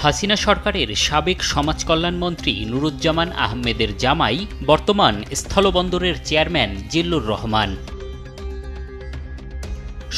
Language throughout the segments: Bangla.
হাসিনা সরকারের সাবেক সমাজ কল্যাণ মন্ত্রী নুরুজ্জামান আহমেদের জামাই বর্তমান স্থলবন্দরের চেয়ারম্যান জিল্লুর রহমান।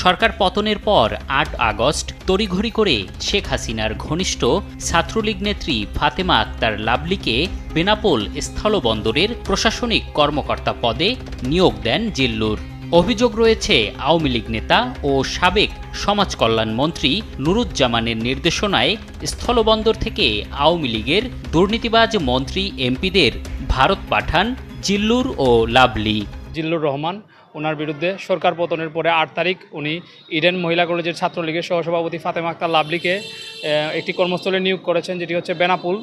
সরকার পতনের পর ৮ আগস্ট তড়িঘড়ি করে শেখ হাসিনার ঘনিষ্ঠ ছাত্রলীগ নেত্রী ফাতেমা আক্তার লাভলিকে বেনাপোল স্থলবন্দরের প্রশাসনিক কর্মকর্তা পদে নিয়োগ দেন জিল্লুর। অভিযোগ রয়েছে আওয়ামী লীগ নেতা ও সাবেক সমাজ কল্যাণ মন্ত্রী নুরুজ্জামানের নির্দেশনায় স্থলবন্দর থেকে আওয়ামী লীগের দুর্নীতিবাজ মন্ত্রী এমপিদের ভারত পাঠান জিল্লুর ও লাভলি। জিল্লুর রহমান ওনার বিরুদ্ধে সরকার পতনের পরে ৮ তারিখ উনি ইডেন মহিলা কলেজের ছাত্রলীগের সহসভাপতি ফাতেমা আক্তার লাভলিকে একটি কর্মস্থলে নিয়োগ করেছেন, যেটি হচ্ছে বেনাপোল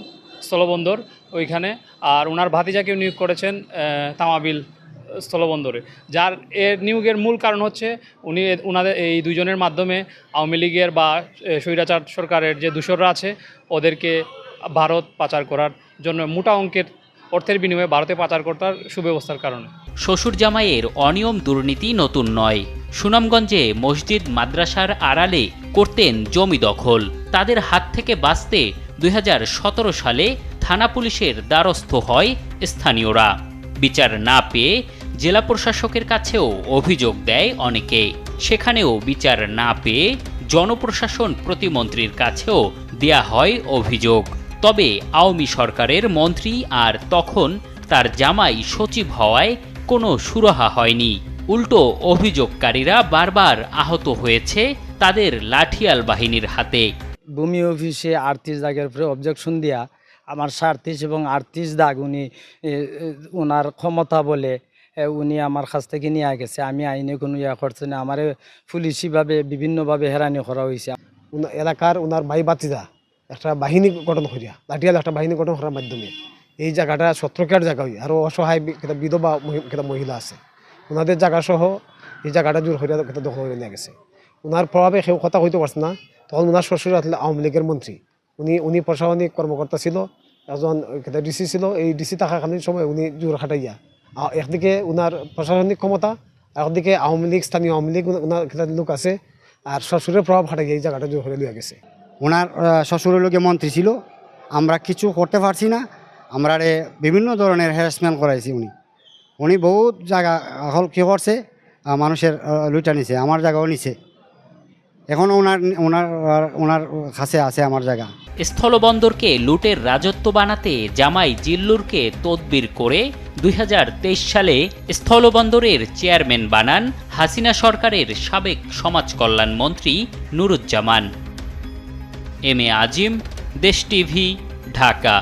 স্থলবন্দর ওইখানে। আর ওনার ভাতিজাকেও নিয়োগ করেছেন তামাবিল স্থলবন্দরে। যার এর নিয়োগের মূল কারণ হচ্ছে ওনাদের এই দুজনের মাধ্যমে আওয়ামী লীগের বা স্বৈরাচার সরকারের যে দূষররা আছে ওদেরকে ভারত পাচার করার জন্য মোটা অঙ্কের অর্থের বিনিময়ে ভারতে পাচার করার সুব্যবস্থার কারণে। শ্বশুর জামাইয়ের অনিয়ম দুর্নীতি নতুন নয়। সুনামগঞ্জে মসজিদ মাদ্রাসার আড়ালে করতেন জমি দখল। তাদের হাত থেকে বাঁচতে ২০১৭ সালে থানা পুলিশের দ্বারস্থ হয় স্থানীয়রা। বিচার না পেয়ে জেলা প্রশাসকের কাছেও অভিযোগ দেয় অনেকে। সেখানেও বিচার না পেয়ে জনপ্রশাসন প্রতিমন্ত্রীর কাছেও দেয়া হয় অভিযোগ। তবে আওয়ামী সরকারের মন্ত্রী আর তখন তার জামাই সচিব হওয়ায় কোনো সুরাহা হয়নি। উল্টো অভিযোগকারীরা বারবার আহত হয়েছে তাদের লাঠিয়াল বাহিনীর হাতে। ভূমি অফিসে ৩৮ দাগের উপরে অবজেকশন দিয়া আমার ৩৭ এবং ৩৮ দাগ উনি ওনার ক্ষমতা বলে উনি আমার কাছ থেকে নিয়ে গেছে। আমি আইনে কোনো করছি না, আমার পুলিশিভাবে বিভিন্নভাবে হেরানি করা হয়েছে। এলাকার ওনার ভাই বাতিজা একটা বাহিনী গঠন করিয়া লাঠিয়াল একটা বাহিনী গঠন করার মাধ্যমে এই জায়গাটা সত্রকের জায়গা হই আরও অসহায় বিধবা মহিলা আছে, ওনাদের জায়গা সহ এই জায়গাটা জোর হইয়া দখল করে নিয়ে গেছে। ওনার প্রভাবে কেউ কথা হইতে পারছে না। তখন ওনার শ্বশুর আসলে আওয়ামী লীগের মন্ত্রী, উনি প্রশাসনিক কর্মকর্তা ছিল, একজন ডিসি ছিল। এই ডিসি থাকাকালীন সময় উনি জোর খাটাইয়া একদিকে ওনার প্রশাসনিক ক্ষমতা, একদিকে আওয়ামী লীগ, স্থানীয় আওয়ামী লীগ ওনার লোক আছে, আর শ্বশুরের প্রভাব খাটাইয়া এই জায়গাটা জোর করে নিয়ে গেছে। ওনার শ্বশুরের লোকে মন্ত্রী ছিল, আমরা কিছু করতে পারছি না। আমরা বিভিন্ন ধরনের হ্যারাসমেন্ট করাইছি। উনি বহুত জায়গা হল কী করছে, মানুষের লুটা নিছে, আমার জায়গাও নিছে। এখন ওনার কাছে আছে আমার জায়গা। স্থলবন্দরকে লুটের রাজত্ব বানাতে জামাই জিল্লুরকে তদবির করে ২০২৩ সালে স্থলবন্দরের চেয়ারম্যান বানান হাসিনা সরকারের সাবেক সমাজ কল্যাণ মন্ত্রী নুরুজ্জামান। এম এ আজিম, দেশ টিভি, ঢাকা।